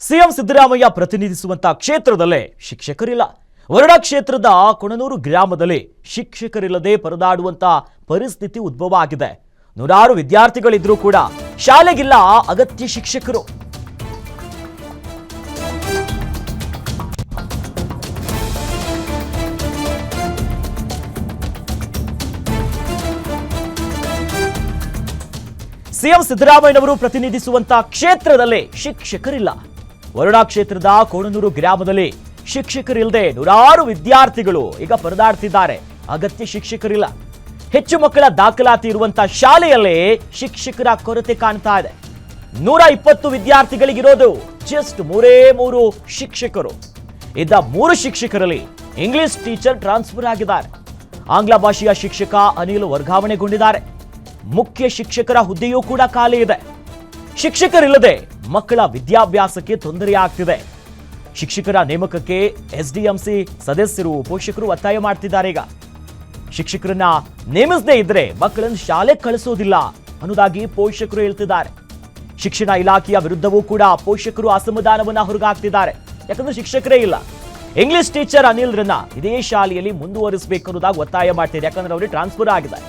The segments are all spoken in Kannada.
ಸಿಎಂ ಸಿದ್ದರಾಮಯ್ಯ ಪ್ರತಿನಿಧಿಸುವಂತ ಕ್ಷೇತ್ರದಲ್ಲೇ ಶಿಕ್ಷಕರಿಲ್ಲ. ವರಡ ಕ್ಷೇತ್ರದ ಕೊಣನೂರು ಗ್ರಾಮದಲ್ಲಿ ಶಿಕ್ಷಕರಿಲ್ಲದೆ ಪರದಾಡುವಂತ ಪರಿಸ್ಥಿತಿ ಉದ್ಭವ ಆಗಿದೆ. ನೂರಾರು ವಿದ್ಯಾರ್ಥಿಗಳಿದ್ರೂ ಕೂಡ ಶಾಲೆಗಿಲ್ಲ ಅಗತ್ಯ ಶಿಕ್ಷಕರು. ಸಿಎಂ ಸಿದ್ದರಾಮಯ್ಯನವರು ಪ್ರತಿನಿಧಿಸುವಂತ ಕ್ಷೇತ್ರದಲ್ಲೇ ಶಿಕ್ಷಕರಿಲ್ಲ. ವರಡ ಕ್ಷೇತ್ರದ ಕೋಣನೂರು ಗ್ರಾಮದಲ್ಲಿ ಶಿಕ್ಷಕರಿಲ್ಲದೆ ನೂರಾರು ವಿದ್ಯಾರ್ಥಿಗಳು ಈಗ ಪರದಾಡ್ತಿದ್ದಾರೆ. ಅಗತ್ಯ ಶಿಕ್ಷಕರಿಲ್ಲ. ಹೆಚ್ಚು ಮಕ್ಕಳ ದಾಖಲಾತಿ ಇರುವಂತಹ ಶಾಲೆಯಲ್ಲೇ ಶಿಕ್ಷಕರ ಕೊರತೆ ಕಾಣ್ತಾ ಇದೆ. 120 ವಿದ್ಯಾರ್ಥಿಗಳಿಗಿರೋದು ಜಸ್ಟ್ 3 ಶಿಕ್ಷಕರು. ಇದ್ದ 3 ಶಿಕ್ಷಕರಲ್ಲಿ ಇಂಗ್ಲಿಷ್ ಟೀಚರ್ ಟ್ರಾನ್ಸ್ಫರ್ ಆಗಿದ್ದಾರೆ. ಆಂಗ್ಲ ಭಾಷೆಯ ಶಿಕ್ಷಕ ಅನಿಲ್ ವರ್ಗಾವಣೆಗೊಂಡಿದ್ದಾರೆ. ಮುಖ್ಯ ಶಿಕ್ಷಕರ ಹುದ್ದೆಯೂ ಕೂಡ ಖಾಲಿ ಇದೆ. ಶಿಕ್ಷಕರಿಲ್ಲದೆ ಮಕ್ಕಳ ವಿದ್ಯಾಭ್ಯಾಸಕ್ಕೆ ತೊಂದರೆಯಾಗ್ತಿದೆ. ಶಿಕ್ಷಕರ ನೇಮಕಕ್ಕೆ ಎಸ್ಡಿಎಂಸಿ ಸದಸ್ಯರು ಪೋಷಕರು ಒತ್ತಾಯ ಮಾಡ್ತಿದ್ದಾರೆ. ಈಗ ಶಿಕ್ಷಕರನ್ನ ನೇಮಿಸದೇ ಇದ್ರೆ ಮಕ್ಕಳನ್ನು ಶಾಲೆ ಕಳಿಸೋದಿಲ್ಲ ಅನ್ನೋದಾಗಿ ಪೋಷಕರು ಹೇಳ್ತಿದ್ದಾರೆ. ಶಿಕ್ಷಣ ಇಲಾಖೆಯ ವಿರುದ್ಧವೂ ಕೂಡ ಪೋಷಕರು ಅಸಮಾಧಾನವನ್ನ ಹೊರಗಾಗ್ತಿದ್ದಾರೆ. ಯಾಕಂದ್ರೆ ಶಿಕ್ಷಕರೇ ಇಲ್ಲ. ಇಂಗ್ಲಿಷ್ ಟೀಚರ್ ಅನಿಲ್ರನ್ನ ಇದೇ ಶಾಲೆಯಲ್ಲಿ ಮುಂದುವರಿಸಬೇಕು ಅನ್ನೋದಾಗಿ ಒತ್ತಾಯ ಮಾಡ್ತಿದೆ. ಯಾಕಂದ್ರೆ ಅವರಿಗೆ ಟ್ರಾನ್ಸ್ಫರ್ ಆಗಿದೆ.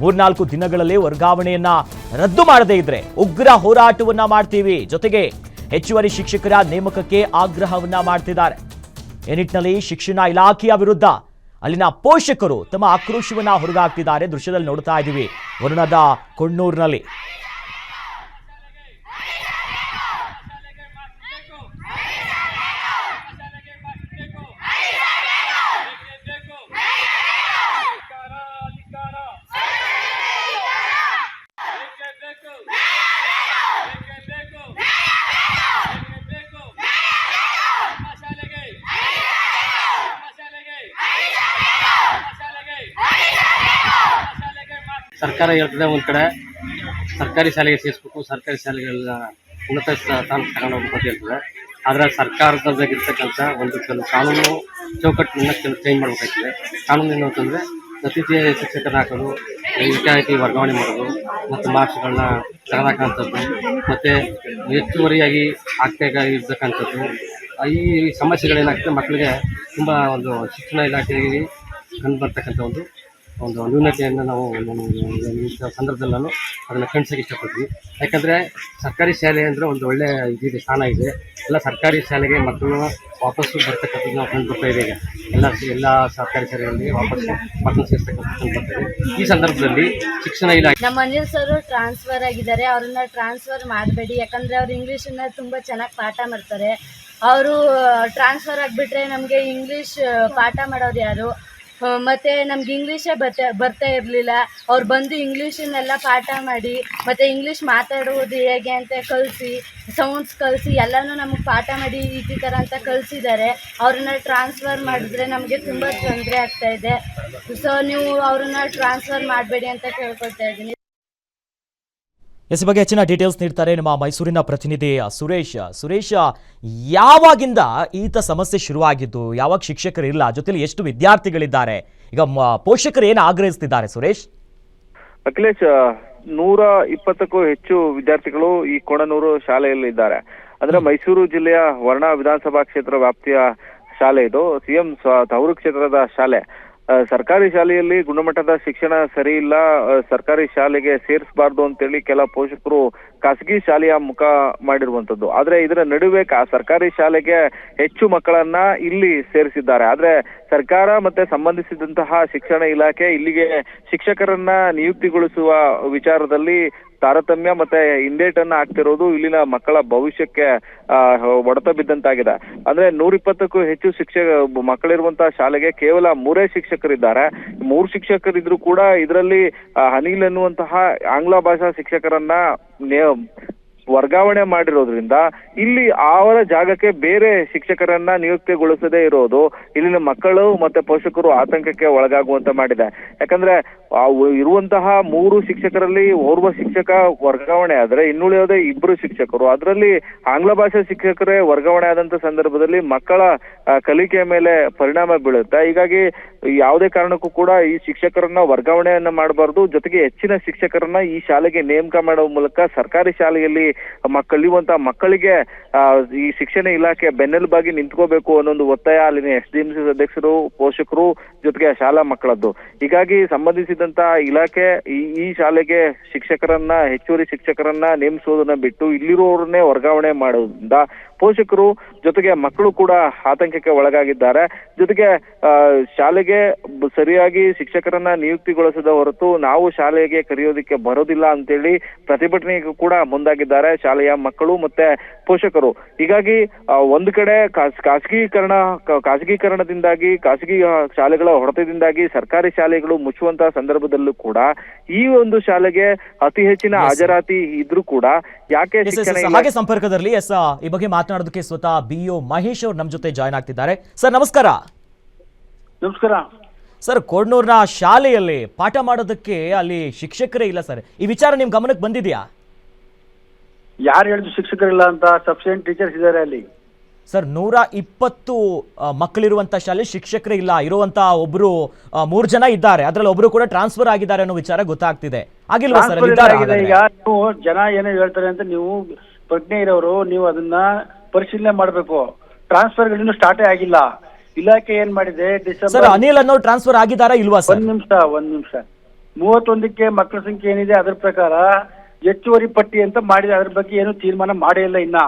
3-4 ದಿನಗಳಲ್ಲಿ ವರ್ಗಾವಣೆಯನ್ನ ರದ್ದು ಮಾಡದೇ ಇದ್ರೆ ಉಗ್ರ ಹೋರಾಟವನ್ನ ಮಾಡ್ತೀವಿ. ಜೊತೆಗೆ ಹೆಚ್ಚುವರಿ ಶಿಕ್ಷಕರ ನೇಮಕಕ್ಕೆ ಆಗ್ರಹವನ್ನ ಮಾಡ್ತಿದ್ದಾರೆ. ಈ ನಿಟ್ಟಿನಲ್ಲಿ ಶಿಕ್ಷಣ ಇಲಾಖೆಯ ವಿರುದ್ಧ ಅಲ್ಲಿನ ಪೋಷಕರು ತಮ್ಮ ಆಕ್ರೋಶವನ್ನ ಹೊರಗಾಗ್ತಿದ್ದಾರೆ. ದೃಶ್ಯದಲ್ಲಿ ನೋಡ್ತಾ ಇದ್ದೀವಿ ವರುಣದ ಕೊಣ್ಣೂರಿನಲ್ಲಿ. ಸರ್ಕಾರ ಹೇಳ್ತದೆ ಒಂದು ಕಡೆ ಸರ್ಕಾರಿ ಶಾಲೆಗೆ ಸೇರಿಸ್ಬೇಕು, ಸರ್ಕಾರಿ ಶಾಲೆಗಳನ್ನ ಉನ್ನತ ಸ್ಥಾನ ತಗೊಂಡು ಹೋಗ್ಬೇಕು ಅಂತ ಹೇಳ್ತದೆ. ಆದರೆ ಸರ್ಕಾರದಾಗಿರ್ತಕ್ಕಂಥ ಒಂದು ಕೆಲವು ಕಾನೂನು ಚೌಕಟ್ಟನ್ನ ಚೇಂಜ್ ಮಾಡಬೇಕಾಗ್ತದೆ. ಕಾನೂನು ಏನು ಅಂತಂದರೆ ಅತಿಥಿ ಶಿಕ್ಷಕರನ್ನ ಹಾಕೋದು, ಏಕಾಏಕಿ ವರ್ಗಾವಣೆ ಮಾಡೋದು ಮತ್ತು ಮಾರ್ಕ್ಸ್ಗಳನ್ನ ತೆಗೆದಾಕಂಥದ್ದು ಮತ್ತು ಹೆಚ್ಚುವರಿಯಾಗಿ ಆಗ್ಬೇಕಾಗಿರ್ತಕ್ಕಂಥದ್ದು ಈ ಸಮಸ್ಯೆಗಳೇನಾಗ್ತದೆ ಮಕ್ಕಳಿಗೆ ತುಂಬ ಒಂದು ಶಿಕ್ಷಣ ಇಲಾಖೆಗೆ ಕಂಡು ಬರ್ತಕ್ಕಂಥ ಒಂದು ನ್ಯೂನತೆಯನ್ನು ನಾವು ಸಂದರ್ಭದಲ್ಲಿ ನಾನು ಅದನ್ನು ಖಂಡಿಸೋಕೆ ಇಷ್ಟಪಡ್ತೀವಿ. ಯಾಕಂದರೆ ಸರ್ಕಾರಿ ಶಾಲೆ ಅಂದರೆ ಒಂದು ಒಳ್ಳೆಯ ಇದಿದೆ, ಸ್ಥಾನ ಇದೆ. ಎಲ್ಲ ಸರ್ಕಾರಿ ಶಾಲೆಗೆ ಮಕ್ಕಳು ವಾಪಸ್ಸು ಬರ್ತಕ್ಕಂಥದ್ದು ನಾವು ಕಂಡು ಬರ್ತಾ ಇದೆ. ಈಗ ಎಲ್ಲ ಸರ್ಕಾರಿ ಶಾಲೆಗಳಿಗೆ ವಾಪಸ್ಸು ಮಕ್ಕಳು ಸೇರಿಸ್ತಕ್ಕಂಥದ್ದು ಬರ್ತದೆ. ಈ ಸಂದರ್ಭದಲ್ಲಿ ಶಿಕ್ಷಣ ಇಲಾಖೆ ನಮ್ಮ ಅನಿಲ್ ಸರ್ ಟ್ರಾನ್ಸ್ಫರ್ ಆಗಿದ್ದಾರೆ. ಅವ್ರನ್ನ ಟ್ರಾನ್ಸ್ಫರ್ ಮಾಡಬೇಡಿ, ಯಾಕಂದರೆ ಅವ್ರು ಇಂಗ್ಲೀಷನ್ನ ತುಂಬ ಚೆನ್ನಾಗಿ ಪಾಠ ಮಾಡ್ತಾರೆ. ಅವರು ಟ್ರಾನ್ಸ್ಫರ್ ಆಗಿಬಿಟ್ರೆ ನಮಗೆ ಇಂಗ್ಲೀಷ್ ಪಾಠ ಮಾಡೋರು ಯಾರು? ಮತ್ತು ನಮ್ಗೆ ಇಂಗ್ಲೀಷೇ ಬರ್ತಾ ಇರಲಿಲ್ಲ. ಅವ್ರು ಬಂದು ಇಂಗ್ಲೀಷನ್ನೆಲ್ಲ ಪಾಠ ಮಾಡಿ ಮತ್ತು ಇಂಗ್ಲೀಷ್ ಮಾತಾಡುವುದು ಹೇಗೆ ಅಂತ ಕಲಿಸಿ, ಸೌಂಡ್ಸ್ ಕಲಿಸಿ ಎಲ್ಲನೂ ನಮಗೆ ಪಾಠ ಮಾಡಿ ಈ ಥರ ಅಂತ ಕಲಿಸಿದ್ದಾರೆ. ಅವ್ರನ್ನ ಟ್ರಾನ್ಸ್ಫರ್ ಮಾಡಿದ್ರೆ ನಮಗೆ ತುಂಬ ತೊಂದರೆ ಆಗ್ತಾಯಿದೆ. ಸೊ ನೀವು ಅವ್ರನ್ನ ಟ್ರಾನ್ಸ್ಫರ್ ಮಾಡಬೇಡಿ ಅಂತ ಕೇಳ್ಕೊಳ್ತಾ ಇದ್ದೀನಿ. ಈ ಬಗ್ಗೆ ಹೆಚ್ಚಿನ ಡೀಟೇಲ್ಸ್ ನೀಡ್ತಾರೆ ನಮ್ಮ ಮೈಸೂರಿನ ಪ್ರತಿನಿಧಿ ಸುರೇಶ್, ಯಾವಾಗಿಂದ ಈತ ಸಮಸ್ಯೆ ಶುರುವಾಗಿದ್ದು? ಯಾವಾಗ ಶಿಕ್ಷಕರಿಲ್ಲ, ಜೊತೆಲಿ ಎಷ್ಟು ವಿದ್ಯಾರ್ಥಿಗಳಿದ್ದಾರೆ? ಈಗ ಪೋಷಕರು ಏನು ಆಗ್ರಹಿಸ್ತಿದ್ದಾರೆ ಸುರೇಶ್? ಅಖಿಲೇಶ್, 120ಕ್ಕೂ ಹೆಚ್ಚು ವಿದ್ಯಾರ್ಥಿಗಳು ಈ ಕೊಣನೂರು ಶಾಲೆಯಲ್ಲಿ ಇದ್ದಾರೆ. ಅಂದ್ರೆ ಮೈಸೂರು ಜಿಲ್ಲೆಯ ವರ್ಣ ವಿಧಾನಸಭಾ ಕ್ಷೇತ್ರ ವ್ಯಾಪ್ತಿಯ ಶಾಲೆ ಇದು. ಸಿಎಂ ತವರು ಕ್ಷೇತ್ರದ ಶಾಲೆ. ಸರ್ಕಾರಿ ಶಾಲೆಯಲ್ಲಿ ಗುಣಮಟ್ಟದ ಶಿಕ್ಷಣ ಸರಿ ಇಲ್ಲ, ಸರ್ಕಾರಿ ಶಾಲೆಗೆ ಸೇರಿಸಬಾರ್ದು ಅಂತೇಳಿ ಕೆಲ ಪೋಷಕರು ಖಾಸಗಿ ಶಾಲೆಯ ಮುಖ ಮಾಡಿರುವಂತದ್ದು. ಆದ್ರೆ ಇದರ ನಡುವೆ ಸರ್ಕಾರಿ ಶಾಲೆಗೆ ಹೆಚ್ಚು ಮಕ್ಕಳನ್ನ ಇಲ್ಲಿ ಸೇರಿಸಿದ್ದಾರೆ. ಆದ್ರೆ ಸರ್ಕಾರ ಮತ್ತೆ ಸಂಬಂಧಿಸಿದಂತಹ ಶಿಕ್ಷಣ ಇಲಾಖೆ ಇಲ್ಲಿಗೆ ಶಿಕ್ಷಕರನ್ನ ನಿಯುಕ್ತಿಗೊಳಿಸುವ ವಿಚಾರದಲ್ಲಿ ತಾರತಮ್ಯ ಮತ್ತೆ ಹಿಂದೇಟನ್ನ ಆಗ್ತಿರೋದು ಇಲ್ಲಿನ ಮಕ್ಕಳ ಭವಿಷ್ಯಕ್ಕೆ ಹೊಡೆತ ಬಿದ್ದಂತಾಗಿದೆ. ಅಂದ್ರೆ 120ಕ್ಕೂ ಹೆಚ್ಚು ಮಕ್ಕಳಿರುವಂತಹ ಶಾಲೆಗೆ ಕೇವಲ 3 ಶಿಕ್ಷಕರಿದ್ದಾರೆ. 3 ಶಿಕ್ಷಕರಿದ್ರು ಕೂಡ ಇದರಲ್ಲಿ ಅನಿಲ್ ಎನ್ನುವಂತಹ ಆಂಗ್ಲ ಭಾಷಾ ಶಿಕ್ಷಕರನ್ನ ವರ್ಗಾವಣೆ ಮಾಡಿರೋದ್ರಿಂದ ಇಲ್ಲಿ ಅವರ ಜಾಗಕ್ಕೆ ಬೇರೆ ಶಿಕ್ಷಕರನ್ನ ನಿಯುಕ್ತಿಗೊಳಿಸದೇ ಇರೋದು ಇಲ್ಲಿನ ಮಕ್ಕಳು ಮತ್ತೆ ಪೋಷಕರು ಆತಂಕಕ್ಕೆ ಒಳಗಾಗುವಂತ ಮಾಡಿದೆ. ಯಾಕಂದ್ರೆ ಇರುವಂತಹ 3 ಶಿಕ್ಷಕರಲ್ಲಿ ಓರ್ವ ಶಿಕ್ಷಕ ವರ್ಗಾವಣೆ ಆದ್ರೆ ಇನ್ನುಳಿಯೋದೇ 2 ಶಿಕ್ಷಕರು. ಅದರಲ್ಲಿ ಆಂಗ್ಲ ಭಾಷಾ ಶಿಕ್ಷಕರೇ ವರ್ಗಾವಣೆ ಆದಂತ ಸಂದರ್ಭದಲ್ಲಿ ಮಕ್ಕಳ ಕಲಿಕೆಯ ಮೇಲೆ ಪರಿಣಾಮ ಬೀಳುತ್ತೆ. ಹೀಗಾಗಿ ಯಾವುದೇ ಕಾರಣಕ್ಕೂ ಕೂಡ ಈ ಶಿಕ್ಷಕರನ್ನ ವರ್ಗಾವಣೆಯನ್ನ ಮಾಡಬಾರ್ದು. ಜೊತೆಗೆ ಹೆಚ್ಚಿನ ಶಿಕ್ಷಕರನ್ನ ಈ ಶಾಲೆಗೆ ನೇಮಕ ಮಾಡುವ ಮೂಲಕ ಸರ್ಕಾರಿ ಶಾಲೆಯಲ್ಲಿ ಕಲಿಯುವಂತಹ ಮಕ್ಕಳಿಗೆ ಈ ಶಿಕ್ಷಣ ಇಲಾಖೆ ಬೆನ್ನೆಲುಬಾಗಿ ನಿಂತ್ಕೋಬೇಕು ಅನ್ನೋ ಒತ್ತಾಯ ಅಲ್ಲಿನ SDMC ಅಧ್ಯಕ್ಷರು, ಪೋಷಕರು, ಜೊತೆಗೆ ಶಾಲಾ ಮಕ್ಕಳದ್ದು. ಹೀಗಾಗಿ ಸಂಬಂಧಿಸಿದಂತ ಇಲಾಖೆ ಈ ಶಾಲೆಗೆ ಶಿಕ್ಷಕರನ್ನ, ಹೆಚ್ಚುವರಿ ಶಿಕ್ಷಕರನ್ನ ನೇಮಿಸುವುದನ್ನ ಬಿಟ್ಟು ಇಲ್ಲಿರುವವರನ್ನೇ ವರ್ಗಾವಣೆ ಮಾಡೋದ್ರಿಂದ ಪೋಷಕರು ಜೊತೆಗೆ ಮಕ್ಕಳು ಕೂಡ ಆತಂಕಕ್ಕೆ ಒಳಗಾಗಿದ್ದಾರೆ. ಜೊತೆಗೆ ಶಾಲೆಗೆ ಸರಿಯಾಗಿ ಶಿಕ್ಷಕರನ್ನ ನಿಯುಕ್ತಿಗೊಳಿಸದ ಹೊರತು ನಾವು ಶಾಲೆಗೆ ಕರೆಯೋದಕ್ಕೆ ಬರೋದಿಲ್ಲ ಅಂತೇಳಿ ಪ್ರತಿಭಟನೆಗೂ ಕೂಡ ಮುಂದಾಗಿದ್ದಾರೆ ಶಾಲೆಯ ಮಕ್ಕಳು ಮತ್ತೆ ಪೋಷಕರು. ಹೀಗಾಗಿ ಒಂದು ಕಡೆ ಖಾಸಗೀಕರಣದಿಂದಾಗಿ, ಖಾಸಗಿ ಶಾಲೆಗಳ ಹೊಡೆತದಿಂದಾಗಿ ಸರ್ಕಾರಿ ಶಾಲೆಗಳು ಮುಚ್ಚುವಂತಹ ಸಂದರ್ಭದಲ್ಲೂ ಕೂಡ ಈ ಒಂದು ಶಾಲೆಗೆ ಅತಿ ಹೆಚ್ಚಿನ ಹಾಜರಾತಿ ಇದ್ರೂ ಕೂಡ ಯಾಕೆ ಹಾಗೆ ಸಂಪರ್ಕದಲ್ಲಿ ಈ ಬಗ್ಗೆ ಮಾತನಾಡೋದಕ್ಕೆ ಸ್ವತಃ BO ಮಹೇಶ್ ಅವರು ನಮ್ಮ ಜೊತೆ ಜಾಯ್ನ್ ಆಗ್ತಿದ್ದಾರೆ. ಸರ್ ನಮಸ್ಕಾರ. ನಮಸ್ಕಾರ ಸರ್, ಕೋಡ್ನೂರ್ನ ಶಾಲೆಯಲ್ಲಿ ಪಾಠ ಮಾಡೋದಕ್ಕೆ ಅಲ್ಲಿ ಶಿಕ್ಷಕರೇ ಇಲ್ಲ ಸರ್, ಈ ವಿಚಾರ ನಿಮ್ ಗಮನಕ್ಕೆ ಬಂದಿದೆಯಾ? ಯಾರು ಹೇಳಿದ್ರು ಶಿಕ್ಷಕರಿಲ್ಲ ಅಂತ? ಸಫಿಷಿಯಂಟ್ ಟೀಚರ್ಸ್ ಇದ್ದಾರೆ ಅಲ್ಲಿ ಸರ್. 120 ಮಕ್ಕಳಿರುವಂತ ಶಾಲೆ ಶಿಕ್ಷಕರೇ ಇಲ್ಲ. ಇರುವಂತ ಒಬ್ರು 3 ಜನ ಇದ್ದಾರೆ, ಅದ್ರಲ್ಲಿ ಒಬ್ರು ಕೂಡ ಟ್ರಾನ್ಸ್ಫರ್ ಆಗಿದ್ದಾರೆ ಅನ್ನೋ ವಿಚಾರ ಗೊತ್ತಾಗ್ತಿದೆ. ಆಗಿಲ್ವಾ ಸರ್? ಈಗ ನೀವು ಜನ ಏನೋ ಹೇಳ್ತಾರೆ ಅಂತ ನೀವು ಪ್ರಜ್ಞೆ ಇರೋರು ನೀವು ಅದನ್ನ ಪರಿಶೀಲನೆ ಮಾಡಬೇಕು. ಟ್ರಾನ್ಸ್ಫರ್ ಇನ್ನೂ ಸ್ಟಾರ್ಟೇ ಆಗಿಲ್ಲ. ಇಲಾಖೆ ಏನ್ ಮಾಡಿದೆ ಸರ್, ಅನಿಲ್ ಅನ್ನೋ ಟ್ರಾನ್ಸ್ಫರ್ ಆಗಿದಾರಾ ಇಲ್ವಾ ಸರ್? ಒಂದ್ ನಿಮಿಷ 31ಕ್ಕೆ ಮಕ್ಕಳ ಸಂಖ್ಯೆ ಏನಿದೆ ಅದ್ರ ಪ್ರಕಾರ ಹೆಚ್ಚುವರಿ ಪಟ್ಟಿ ಅಂತ ಮಾಡಿದೆ. ಅದ್ರ ಬಗ್ಗೆ ಏನು ತೀರ್ಮಾನ ಮಾಡೇ ಇಲ್ಲ ಇನ್ನ.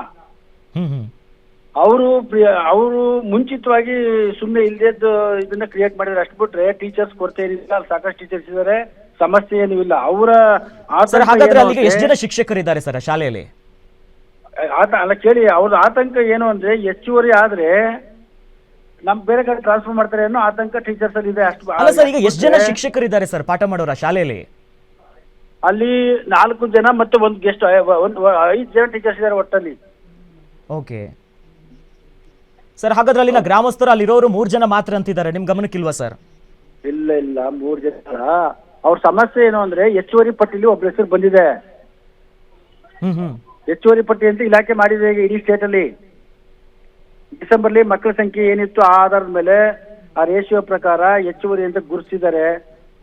ಅವರು ಮುಂಚಿತವಾಗಿ ಸುಮ್ಮನೆ ಇಲ್ದೇದ್ದು ಇದನ್ನ ಕ್ರಿಯೇಟ್ ಮಾಡಿದ್ರೆ ಅಷ್ಟು ಬಿಟ್ರೆ ಟೀಚರ್ಸ್ ಕೊರತೆ ಏನಿಲ್ಲ. ಅಲ್ಲಿ ಸಾಕಷ್ಟು ಟೀಚರ್ಸ್ ಇದ್ದಾರೆ, ಸಮಸ್ಯೆ ಏನೂ ಇಲ್ಲ. ಅವರ ಎಷ್ಟು ಜನ ಶಿಕ್ಷಕರಿದ್ದಾರೆ ಸರ್ ಶಾಲೆಯಲ್ಲಿ? ಅಲ್ಲ ಕೇಳಿ, ಅವ್ರ ಆತಂಕ ಏನು ಅಂದ್ರೆ ಹೆಚ್ಚುವರಿ ಆದ್ರೆ ನಮ್ ಬೇರೆ ಕಡೆ ಟ್ರಾನ್ಸ್ಫರ್ ಮಾಡ್ತಾರೆ ಅನ್ನೋ ಆತಂಕ ಟೀಚರ್ಸ್ ಅಲ್ಲಿ ಇದೆ. ಅಷ್ಟು ಅಲ್ಲ ಸರ್, ಈಗ ಎಷ್ಟು ಜನ ಶಿಕ್ಷಕರಿದ್ದಾರೆ ಸರ್ ಪಾಠ ಮಾಡೋರ ಶಾಲೆಯಲ್ಲಿ? ಅಲ್ಲಿ 4 ಜನ ಮತ್ತೆ ಒಂದು ಗೆಸ್ಟ್ 5 ಜನ ಟೀಚರ್ಸ್ ಇದ್ದಾರೆ ಒಟ್ಟಲ್ಲಿ. ಓಕೆ ಸರ್, ಹಾಗಾದ್ರೆ ಅಲ್ಲಿನ ಗ್ರಾಮಸ್ಥರು ಅಲ್ಲಿರೋರು 3 ಜನ ಮಾತ್ರ ಅಂತಿದ್ದಾರೆ, ನಿಮ್ ಗಮನಕ್ಕಿಲ್ವಾ ಸರ್? ಇಲ್ಲ 3 ಜನ. ಅವ್ರ ಸಮಸ್ಯೆ ಏನು ಅಂದ್ರೆ ಹೆಚ್ಚುವರಿ ಪಟ್ಟಿಲಿ ಒಬ್ಬ ಹೆಸರು ಬಂದಿದೆ. ಹೆಚ್ಚುವರಿ ಪಟ್ಟಿ ಅಂತ ಇಲಾಖೆ ಮಾಡಿದೆ ಈಗ ಇಡೀ ಸ್ಟೇಟ್ ಅಲ್ಲಿ. ಡಿಸೆಂಬರ್ಲಿ ಮಕ್ಕಳ ಸಂಖ್ಯೆ ಏನಿತ್ತು ಆ ಆಧಾರದ ಮೇಲೆ ಆ ರೇಷಿಯೋ ಪ್ರಕಾರ ಹೆಚ್ಚುವರಿ ಅಂತ ಗುರುತಿಸಿದ್ದಾರೆ.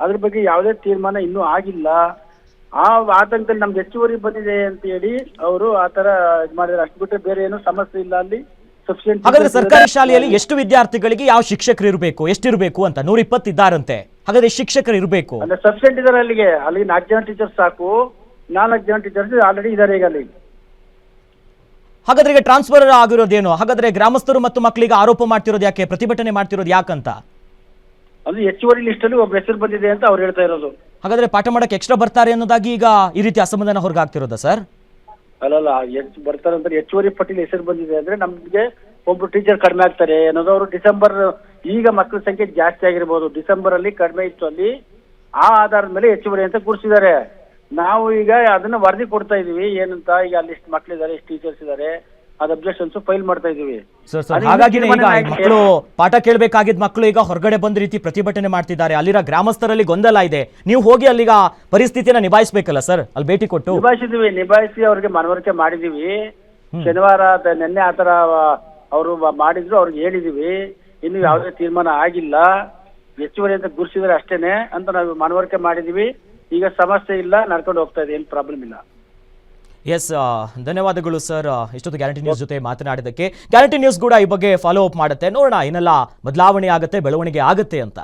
ಅದ್ರ ಬಗ್ಗೆ ಯಾವುದೇ ತೀರ್ಮಾನ ಇನ್ನೂ ಆಗಿಲ್ಲ. ಆ ಆತಂಕದಲ್ಲಿ ನಮ್ಗೆ ಹೆಚ್ಚುವರಿ ಬಂದಿದೆ ಅಂತ ಹೇಳಿ ಅವರು ಆತರ ಇದು ಮಾಡಿದ್ರೆ. ಅಷ್ಟು ಬಿಟ್ಟರೆ ಬೇರೆ ಏನು ಸಮಸ್ಯೆ ಇಲ್ಲ ಅಲ್ಲಿ. ಹಾಗಾದ್ರೆ ಸರ್ಕಾರಿ ಶಾಲೆಯಲ್ಲಿ ಎಷ್ಟು ವಿದ್ಯಾರ್ಥಿಗಳಿಗೆ ಯಾವ ಶಿಕ್ಷಕರು ಇರಬೇಕು, ಎಷ್ಟಿರಬೇಕು ಅಂತ? 120 ಇದ್ದಾರಂತೆ. ಹಾಗಾದ್ರೆ ಶಿಕ್ಷಕರು ಇರಬೇಕು? ಅಲ್ಲ, ಸಬ್ಸೆಂಟ್ ಇದಾರೆ ಅಲ್ಲಿ 4 ಜನ ಟೀಚರ್ಸ್ ಸಾಕು. 4 ಜನ ಟೀಚರ್ಸ್ ಆಲ್ರೆಡಿ ಇದಾರೆ ಈಗ ಅಲ್ಲಿ. ಹಾಗಾದ್ರೆ ಈಗ ಟ್ರಾನ್ಸ್ಫರ್ ಆಗಿರೋದೇನು? ಹಾಗಾದ್ರೆ ಗ್ರಾಮಸ್ಥರು ಮತ್ತು ಮಕ್ಕಳಿಗೆ ಆರೋಪ ಮಾಡ್ತಿರೋದು ಯಾಕೆ, ಪ್ರತಿಭಟನೆ ಮಾಡ್ತಿರೋದು ಯಾಕಂತ? ಅಂದ್ರೆ ಹೆಚ್ಚುವರಿ ಲಿಸ್ಟ್ ಅಲ್ಲಿ ಒಬ್ಬ ಹೆಸರು ಬಂದಿದೆ ಅಂತ ಅವ್ರು ಹೇಳ್ತಾ ಇರೋದು. ಹಾಗಾದ್ರೆ ಪಾಠ ಮಾಡಕ್ಕೆ ಎಕ್ಸ್ಟ್ರಾ ಬರ್ತಾರೆ ಅನ್ನೋದಾಗಿ ಈಗ ಈ ರೀತಿ ಅಸಮಾಧಾನ ಹೊರಗಾಗ್ತಿರೋದಾ ಸರ್? ಅಲ್ಲಲ್ಲ, ಬರ್ತಾರೆ ಅಂತ ಹೆಚ್ಚುವರಿ ಪಟ್ಟಿಲಿ ಹೆಸರು ಬಂದಿದೆ ಅಂದ್ರೆ ನಮ್ಗೆ ಒಬ್ರು ಟೀಚರ್ ಕಡಿಮೆ ಆಗ್ತಾರೆ ಅನ್ನೋದು. ಅವರು ಡಿಸೆಂಬರ್ ಈಗ ಮಕ್ಕಳ ಸಂಖ್ಯೆ ಜಾಸ್ತಿ ಆಗಿರ್ಬೋದು, ಡಿಸೆಂಬರ್ ಅಲ್ಲಿ ಕಡಿಮೆ ಇತ್ತು ಅಲ್ಲಿ. ಆ ಆಧಾರದ ಮೇಲೆ ಹೆಚ್ಚುವರಿ ಅಂತ ಕೂರಿಸಿದ್ದಾರೆ. ನಾವು ಈಗ ಅದನ್ನ ವರದಿ ಕೊಡ್ತಾ ಇದೀವಿ ಏನಂತ. ಈಗ ಅಲ್ಲಿ ಇಷ್ಟು ಮಕ್ಕಳಿದ್ದಾರೆ, ಇಷ್ಟು ಟೀಚರ್ಸ್ ಇದ್ದಾರೆ, ಅದು ಅಬ್ಜೆಕ್ಷನ್ಸ್ ಫೈಲ್ ಮಾಡ್ತಾ ಇದೀವಿ. ಹಾಗಾಗಿ ಮಕ್ಕಳು ಪಾಠ ಕೇಳಬೇಕಾಗಿದ್ದ ಮಕ್ಕಳು ಈಗ ಹೊರಗಡೆ ಬಂದ ರೀತಿ ಪ್ರತಿಭಟನೆ ಮಾಡ್ತಿದ್ದಾರೆ. ಅಲ್ಲಿರೋ ಗ್ರಾಮಸ್ಥರಲ್ಲಿ ಗೊಂದಲ ಇದೆ. ನೀವು ಹೋಗಿ ಅಲ್ಲಿಗ ಪರಿಸ್ಥಿತಿನ ನಿಭಾಯಿಸಬೇಕಲ್ಲ ಸರ್, ಅಲ್ಲಿ ಭೇಟಿ ಕೊಟ್ಟು? ನಿಭಾಯಿಸಿ ಅವ್ರಿಗೆ ಮನವರಿಕೆ ಮಾಡಿದೀವಿ. ಶನಿವಾರ ನಿನ್ನೆ ಆತರ ಅವರು ಮಾಡಿದ್ರು, ಅವ್ರಿಗೆ ಹೇಳಿದೀವಿ. ಇನ್ನು ಯಾವುದೇ ತೀರ್ಮಾನ ಆಗಿಲ್ಲ. ಹೆಚ್ಚುವರಿ ಅಂತ ಗುರುಸಿದ್ರೆ ಅಷ್ಟೇನೆ ಅಂತ ನಾವು ಮನವರಿಕೆ ಮಾಡಿದೀವಿ. ಈಗ ಸಮಸ್ಯೆ ಇಲ್ಲ, ನಡ್ಕೊಂಡು ಹೋಗ್ತಾ ಇದೆ, ಏನು ಪ್ರಾಬ್ಲಮ್ ಇಲ್ಲ. ಎಸ್, ಧನ್ಯವಾದಗಳು ಸರ್ ಇಷ್ಟೊತ್ತು ಗ್ಯಾರಂಟಿ ನ್ಯೂಸ್ ಜೊತೆ ಮಾತನಾಡಿದ್ದಕ್ಕೆ. ಗ್ಯಾರಂಟಿ ನ್ಯೂಸ್ ಕೂಡ ಈ ಬಗ್ಗೆ ಫಾಲೋ ಅಪ್ ಮಾಡುತ್ತೆ. ನೋಡೋಣ ಏನೆಲ್ಲ ಬದಲಾವಣೆ ಆಗುತ್ತೆ, ಬೆಳವಣಿಗೆ ಆಗುತ್ತೆ ಅಂತ.